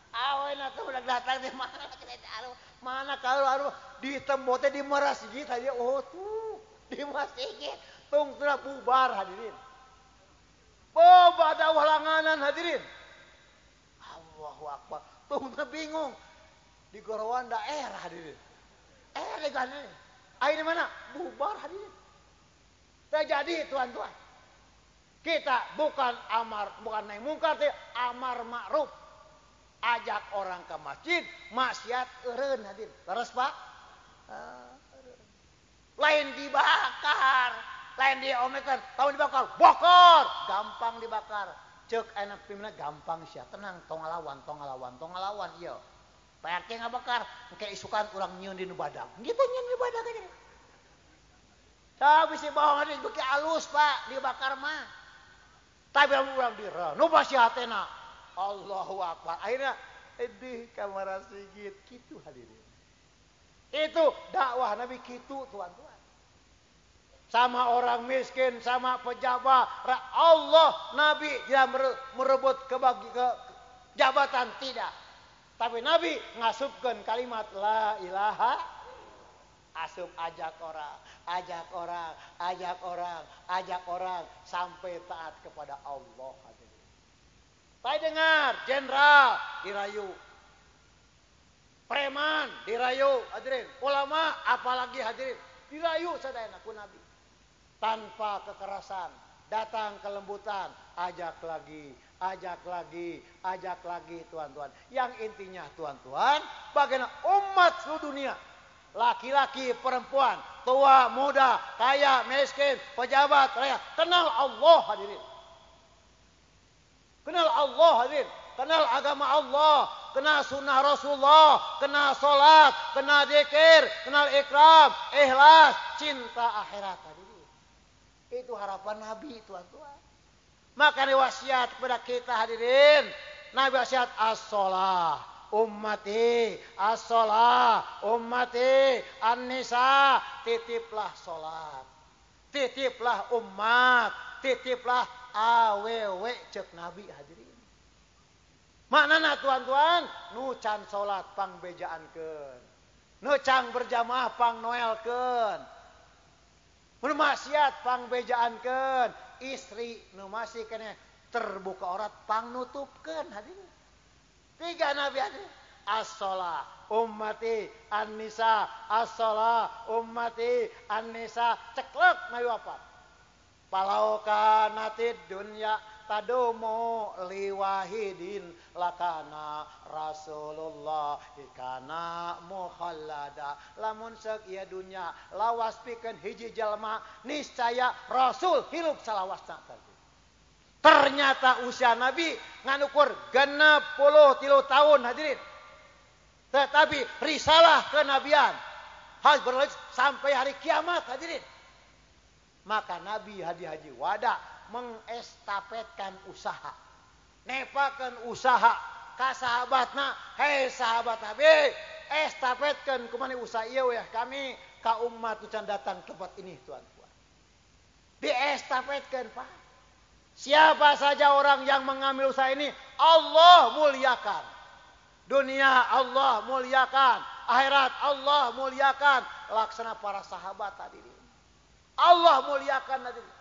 Aweuna teh udah datang teh mana cenah areuwah. Mana kalau di tembok teh di masjid aja oh tuh di masjid tung teu bubar hadirin. Boba dakwah langanan hadirin. Allahu Akbar. Tung teu bingung. Di gorowan daerah hadirin. Legan ini. Ayo di mana? Bubar hadirin. Terjadi tuan-tuan. Kita bukan naik mungkar, amar ma'ruf. Ajak orang ke masjid, maksiat eureun hadirin. Terus Pak? Lain dibakar, lain diomekan, tahun dibakar, bokor, gampang dibakar. Cek enak pimina gampang sia, tenang, tong ngalawan iya. PRT ngabakar kayak isukan urang nyieun di badag. Gitu nyieun di badag aja. Tapi si bawang ada beki alus Pak dibakar mah. Tapi urang dira nu pasti hatena. Allahu Akbar. Akhirnya edih kamar sigit kitu hadirin. Itu dakwah Nabi kitu tuan-tuan. Sama orang miskin, sama pejabat, Allah Nabi dia merebut ke jabatan tidak. Tapi Nabi ngasupkan kalimat la ilaha, asup ajak orang sampai taat kepada Allah. Saya dengar jenderal dirayu, preman dirayu, hadirin, ulama apalagi hadirin dirayu sadayana ku Nabi. Tanpa kekerasan, datang kelembutan, ajak lagi tuan-tuan. Yang intinya tuan-tuan, bagaimana umat seluruh dunia, laki-laki, perempuan, tua, muda, kaya, miskin, pejabat, rakyat, kenal Allah hadirin. Kenal Allah hadirin, kenal agama Allah, kenal sunnah Rasulullah, kenal salat, kenal zikir, kenal ikram, ikhlas, cinta akhirat hadirin. Itu harapan Nabi tuan-tuan. Maka wasiat kepada kita hadirin, Nabi wasiat as-shalah ummati, as-shalah ummati, an-nisa, titiplah salat, titiplah umat, titiplah awewe cek Nabi hadirin. Maknana tuan-tuan, nu can salat pang bejaankeun, nu can berjamaah pang noelkeun, mun maksiat pang bejaankeun, istri nu masih kene terbuka aurat pang nutupkeun hadirin. Tiga Nabi hadirin. As-shalah ummati an-nisa, as-shalah ummati an-nisa, ceklek Nabi wafat. Palau kanatid dunya tadumu liwahidin lakana Rasulullah ikana mukhallada. Lamun seuk ieu dunya lawas pikeun hiji jalma niscaya Rasul hirup salawasna. Ternyata usia Nabi nganukur 63 tahun hadirin. Tetapi risalah kenabian harus berlanjut sampai hari kiamat hadirin. Maka Nabi haji wada mengestafetkan usaha, nepakan usaha ka sahabatna, hei sahabat Nabi, estafetkan kumani usaha ieu ya kami ka umat ucan datang tempat ini tuan-tuan. Diestafetkan Pak. Siapa saja orang yang mengambil usaha ini, Allah muliakan. Dunia Allah muliakan, akhirat Allah muliakan. Laksana para sahabat tadi. Allah muliakan hadirin.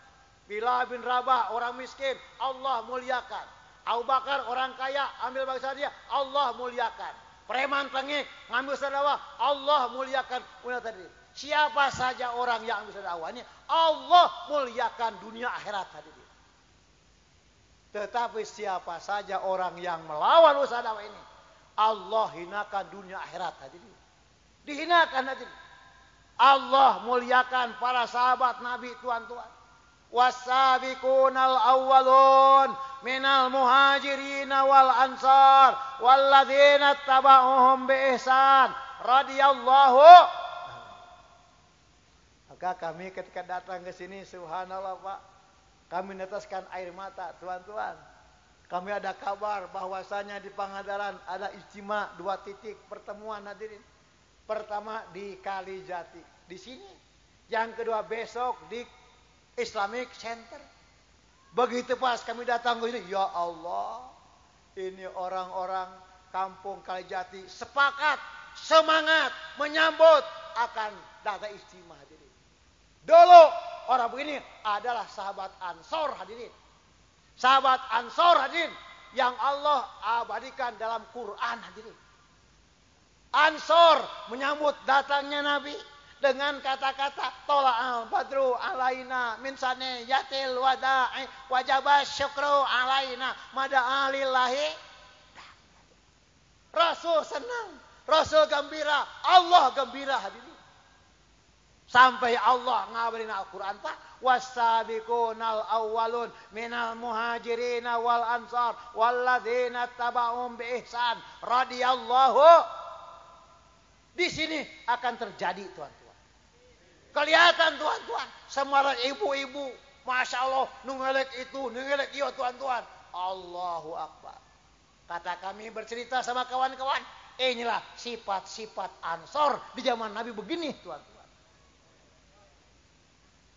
Bilal bin Rabah orang miskin, Allah muliakan. Abu Bakar orang kaya, ambil bangsa dia, Allah muliakan. Preman tengik, ngambil sedekah, Allah muliakan. Siapa saja orang yang ambil sedekahnya, Allah muliakan dunia akhirat hadirin. Tetapi siapa saja orang yang melawan usaha dakwah ini, Allah hinakan dunia akhirat hadirin. Dihinakan hadirin. Allah muliakan para sahabat Nabi tuan-tuan. Wasabiqunal awwalun minal muhajirin wal ansar walladzina tabauhum bi ihsan radhiyallahu. Maka kami ketika datang ke sini subhanallah Pak, kami neteskan air mata tuan-tuan. Kami ada kabar bahwasanya di Pangandaran ada ijtima 2 titik pertemuan hadirin. Pertama di Kalijati, di sini. Yang kedua besok di Islamic Center. Begitu pas kami datang ke sini, ya Allah, ini orang-orang kampung Kalijati sepakat, semangat menyambut akan datang istimewa hadirin. Dulu orang begini adalah sahabat Ansor hadirin. Sahabat Ansor hadirin yang Allah abadikan dalam Quran hadirin. Ansor menyambut datangnya Nabi dengan kata-kata tola'al badru alaina min saniyatil wada'i wajaba syukru alaina mada'a lillahi. Rasul senang, Rasul gembira, Allah gembira hadirin. Sampai Allah ngabarin Al-Quran Pak, wasabiqunal awwalun minal muhajirin wal ansar walladzina taba'um bi ihsan radhiyallahu. Di sini akan terjadi tuan-tuan. Kelihatan tuan-tuan, semua ibu-ibu, masya Allah, nungelek itu, nungelek iyo tuan-tuan. Allahu Akbar. Kata kami bercerita sama kawan-kawan, inilah sifat-sifat Ansor di zaman Nabi begini tuan-tuan.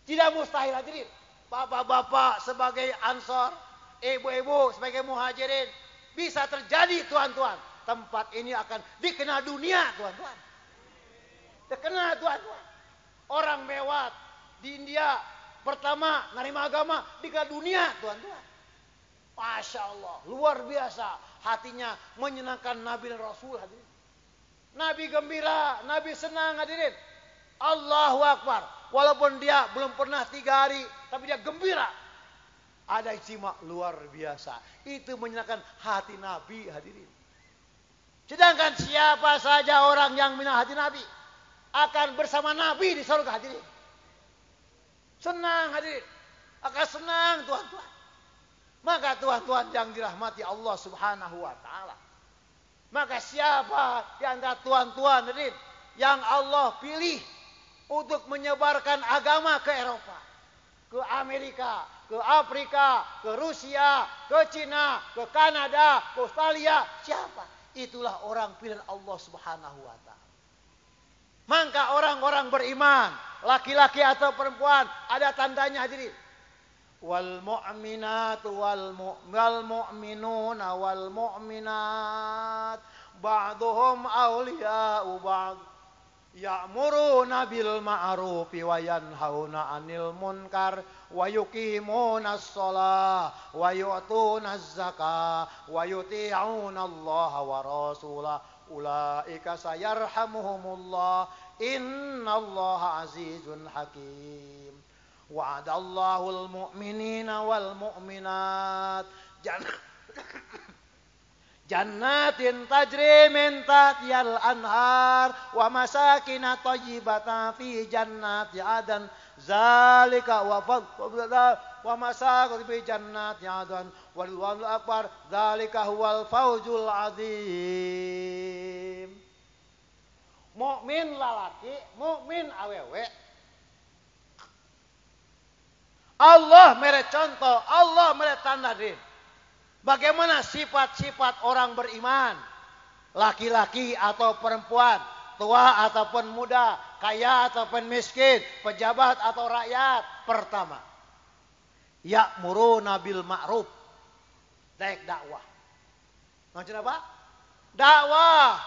Tidak mustahil hadirin. Bapak-bapak sebagai Ansor, ibu-ibu sebagai Muhajirin, bisa terjadi tuan-tuan. Tempat ini akan dikenal dunia tuan-tuan. Dikenal tuan-tuan. Orang mewah di India pertama nerima agama dikenal dunia tuan-tuan. Masya Allah, luar biasa. Hatinya menyenangkan Nabi dan Rasul hadirin. Nabi gembira, Nabi senang hadirin. Allahu Akbar. Walaupun dia belum pernah 3 hari, tapi dia gembira. Ada ijtima luar biasa. Itu menyenangkan hati Nabi hadirin. Sedangkan siapa saja orang yang menyenangkan hati Nabi akan bersama Nabi di surga hadirin. Senang hadirin. Akan senang tuan-tuan. Maka tuan-tuan yang dirahmati Allah Subhanahu wa taala. Maka siapa di antara tuan-tuan hadirin yang Allah pilih untuk menyebarkan agama ke Eropa, ke Amerika, ke Afrika, ke Rusia, ke Cina, ke Kanada, ke Australia, siapa? Itulah orang pilihan Allah Subhanahu wa taala. Maka orang-orang beriman, laki-laki atau perempuan, ada tandanya hadirin. Wal mu'minatu wal mu'minuna wal mu'minat ba'duhum awliya'u ba'd ya'muruna bil ma'rufi wa yanhauna 'anil munkar wa yuqimuna as-shalah wa yu'tuna az-zakah wa yuti'una Allah wa rasulah ulaika sayarhamuhumullah innallaha azizun hakim. Wa'adallahu al-mu'minina wal mu'minat jannatin tajri min tahtihal anhar wa masakin thayyibatan fi jannati adan zalika wa fadlullah wa masakin fi jannati adan wallahu akbar zalika huwal fawzul azim. Mukmin lalaki, mukmin awewe. Allah mere contoh, Allah mere tanda din. Bagaimana sifat-sifat orang beriman, laki-laki atau perempuan, tua ataupun muda, kaya ataupun miskin, pejabat atau rakyat. Pertama, ya'muruna bil ma'ruf, daek dakwah. Maksud apa? Dakwah.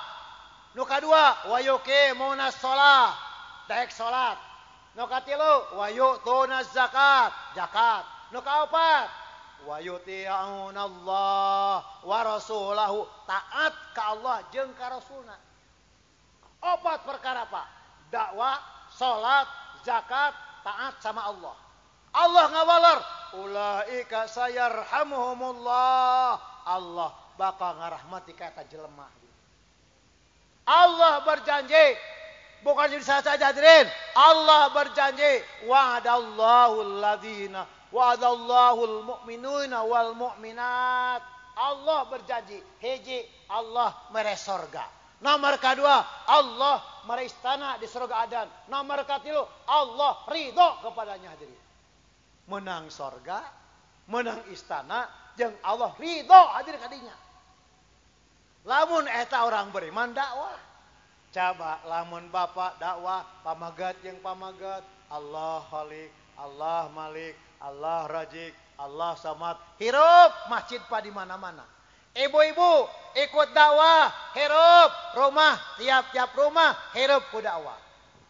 Nu kadua, wa yuqimuna shalah, daek salat. Nu katilu, wa yu'tuna zakat, zakat. Nu kaopat, wa yuti'una Allah wa rasulahu, taat ka Allah jeung ka rasulna. Opat perkara apa? Dakwah, salat, zakat, taat sama Allah. Allah ngawalar, ulaika sayarhamuhumullah. Allah bakal ngarahmati kata jelema. Allah berjanji, bukan jadi saja hadirin. Allah berjanji, wa'adallahu alladzina wa'adallahu al-mu'minuna wal mu'minat. Allah berjanji, hiji Allah mere sorga. Nomor kedua, Allah mere istana di surga adan. Nomor katilu, Allah ridho kepadanya hadirin. Menang sorga, menang istana, jeung Allah ridho hadirin kadinya. Lamun eta orang beriman dakwah. Coba lamun bapak dakwah pamagat yang pamagat, Allah Khalik, Allah Malik, Allah Razik, Allah Samad. Hirup masjid pa di mana-mana. Ibu-ibu ikut dakwah, hirup rumah, tiap-tiap rumah hirup ku dakwah.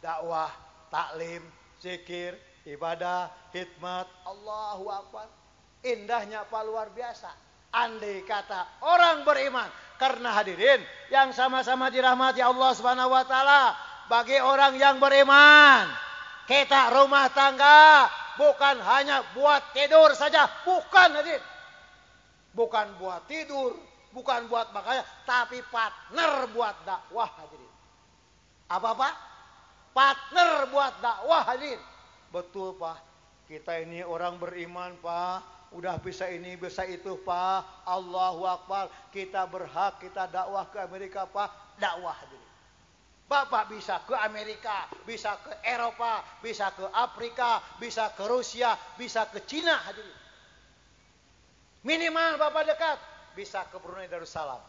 Dakwah, taklim, zikir, ibadah, khidmat, Allahu Akbar. Indahnya apa luar biasa. Andai kata orang beriman, karena hadirin yang sama-sama dirahmati Allah Subhanahu wa taala, bagi orang yang beriman, kita rumah tangga bukan hanya buat tidur saja, bukan hadirin. Bukan buat tidur, bukan buat makanya, tapi partner buat dakwah hadirin. Apa-apa? Partner buat dakwah hadirin. Betul Pak, kita ini orang beriman Pak. Udah bisa ini, bisa itu Pak. Allahu Akbar. Kita berhak, kita dakwah ke Amerika Pak. Dakwah hadirin. Bapak bisa ke Amerika, bisa ke Eropa, bisa ke Afrika, bisa ke Rusia, bisa ke Cina hadirin. Minimal Bapak dekat, bisa ke Brunei Darussalam.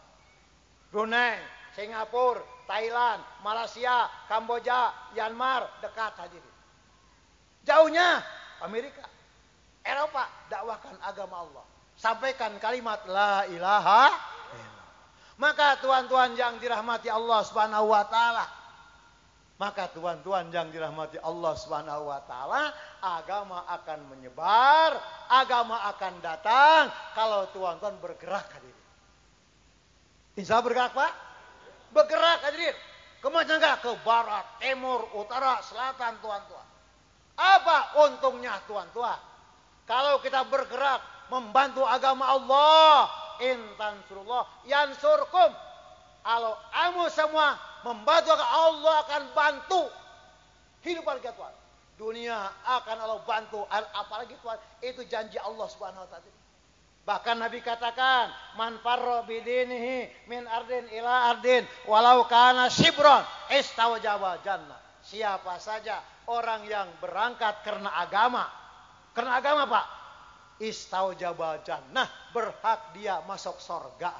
Brunei, Singapura, Thailand, Malaysia, Kamboja, Myanmar, dekat hadirin. Jauhnya Amerika, Eropa, dakwahkan agama Allah. Sampaikan kalimat la ilaha illallah. Maka tuan-tuan yang dirahmati Allah Subhanahu wa taala, maka tuan-tuan yang dirahmati Allah Subhanahu wa taala, agama akan menyebar, agama akan datang kalau tuan-tuan bergerak hadirin. Insya Allah bergerak Pak? Bergerak hadirin. Kemana enggak? Ke barat, timur, utara, selatan tuan-tuan. Apa untungnya tuan-tuan? Kalau kita bergerak membantu agama Allah, intansurullah yansurkum. Kalau kamu semua membantu Allah akan bantu hidup kita Tuhan. Dunia akan Allah bantu. Apalagi Tuhan, itu janji Allah Subhanahu wa taala. Bahkan Nabi katakan, man farra bidinihi min ardin ila ardin walau kana shibron istawjaba jannah. Siapa saja orang yang berangkat karena agama Pak, istaujaba jannah, berhak dia masuk surga.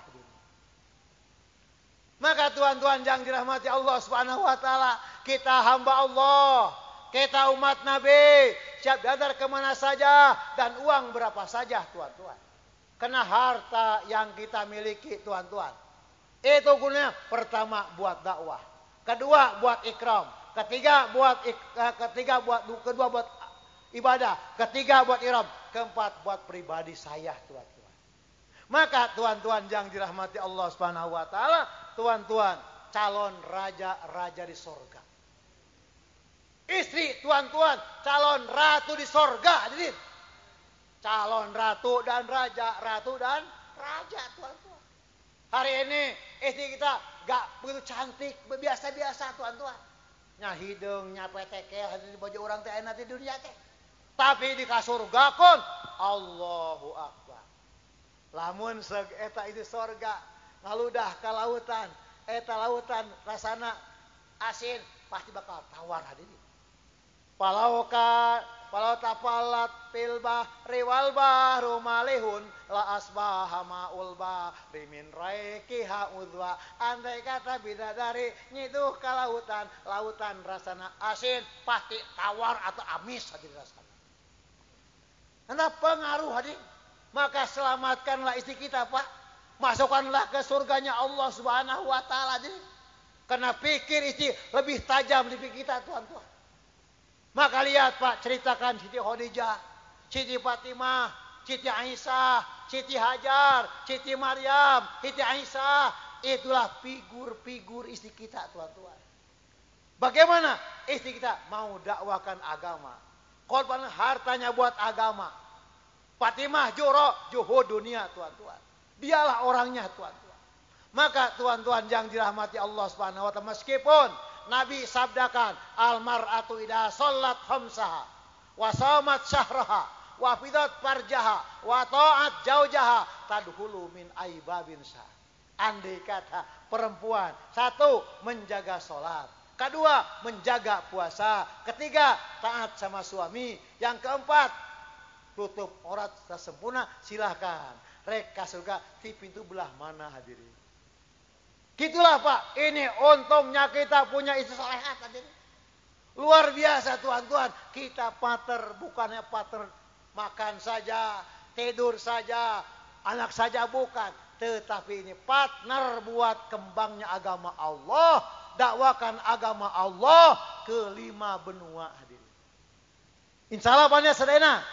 Maka tuan-tuan yang dirahmati Allah Subhanahu wa taala, kita hamba Allah, kita umat Nabi, siap datang kemana saja dan uang berapa saja tuan-tuan. Karena harta yang kita miliki tuan-tuan, itu gunanya pertama buat dakwah, kedua buat ikram, kedua buat ibadah, ketiga buat ihram, keempat buat pribadi saya tuan-tuan. Maka tuan-tuan yang dirahmati Allah Subhanahu wa taala, tuan-tuan calon raja-raja di sorga. Istri tuan-tuan calon ratu di sorga hadirin. Calon ratu dan raja, ratu dan raja tuan-tuan. Hari ini istri kita gak begitu cantik, biasa-biasa tuan-tuan. Nya hidung, nya petekel, hadirin baju orang teh enak di dunia teh. Tapi di kasurga kon Allahu Akbar. Lamun seg eta itu sorga ngaludah ka lautan, eta lautan rasana asin pasti bakal tawar hadirin. Palau tapalat fil bahri wal bahru malihun la asbaha ma'ul bahri min raiqiha udwa. Andai kata bidadari nyiduh ka lautan, lautan rasana asin pasti tawar atau amis hadirin rasana. Karena pengaruh hadirin. Maka selamatkanlah istri kita Pak. Masukkanlah ke surganya Allah Subhanahu wa taala hadirin. Karena pikir istri lebih tajam di pikir kita tuan-tuan. Maka lihat Pak, ceritakan Siti Khadijah, Siti Fatimah, Siti Aisyah, Siti Hajar, Siti Maryam, Siti Aisyah. Itulah figur-figur istri kita tuan-tuan. Bagaimana istri kita mau dakwakan agama, korban hartanya buat agama. Fatimah juhud dunia tuan-tuan. Dialah orangnya tuan-tuan. Maka tuan-tuan yang dirahmati Allah Subhanahu wa taala, meskipun Nabi sabdakan almar'atu idza shallat khamsaha wa shamat syahraha wa fidat farjaha wa ta'at zaujaha tadkhulu min aibabin sa. Andai kata perempuan, satu menjaga salat, kedua menjaga puasa, ketiga taat sama suami, yang keempat tutup aurat sempurna, silahkan rek ka surga di pintu belah mana hadirin. Gitulah Pak, ini untungnya kita punya istri salehat hadirin. Luar biasa tuan-tuan, kita pater bukannya pater makan saja, tidur saja, anak saja bukan, tetapi ini partner buat kembangnya agama Allah, dakwakan agama Allah ke 5 benua hadirin. Insya Allah banyak sedena.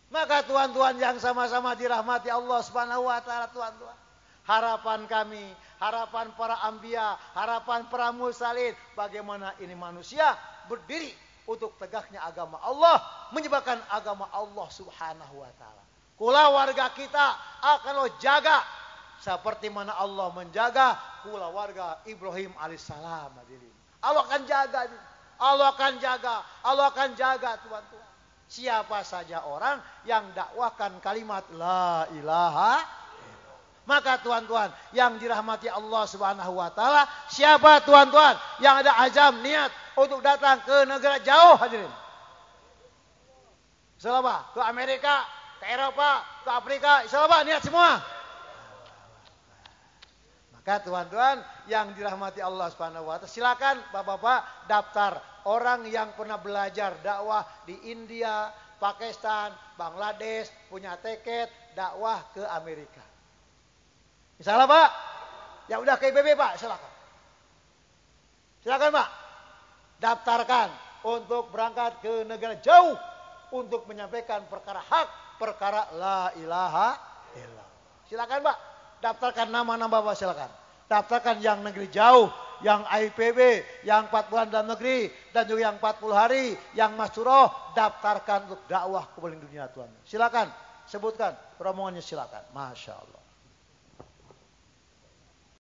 Maka tuan-tuan yang sama-sama dirahmati Allah Subhanahu wa taala tuan-tuan, harapan kami, harapan para anbiya, harapan para mursalin, bagaimana ini manusia berdiri untuk tegaknya agama Allah, menyebarkan agama Allah Subhanahu wa taala. Kula warga kita akan lo jaga seperti mana Allah menjaga kula warga Ibrahim alaihissalam hadirin. Allah akan jaga, Allah akan jaga, Allah akan jaga tuan-tuan. Siapa saja orang yang dakwakan kalimat la ilaha, Maka tuan-tuan yang dirahmati Allah Subhanahu wa taala, siapa tuan-tuan yang ada azam niat untuk datang ke negara jauh hadirin? Selama ke Amerika, ke Eropa, ke Afrika, selama niat semua. Maka tuan-tuan yang dirahmati Allah Subhanahu wa taala, silakan Bapak-bapak daftar orang yang pernah belajar dakwah di India, Pakistan, Bangladesh, punya tiket dakwah ke Amerika. Misalnya Pak, yang udah ke IPB Pak, silakan. Silakan Pak, daftarkan untuk berangkat ke negara jauh untuk menyampaikan perkara hak, perkara la ilaha illallah. Silakan Pak, daftarkan nama-nama Bapak silakan. Daftarkan yang negeri jauh, yang IPB, yang 4 bulan dalam negeri, dan juga yang 40 hari, yang masyuroh, daftarkan untuk dakwah ke dunia Tuhan. Silakan, sebutkan rombongannya silakan. Masya Allah.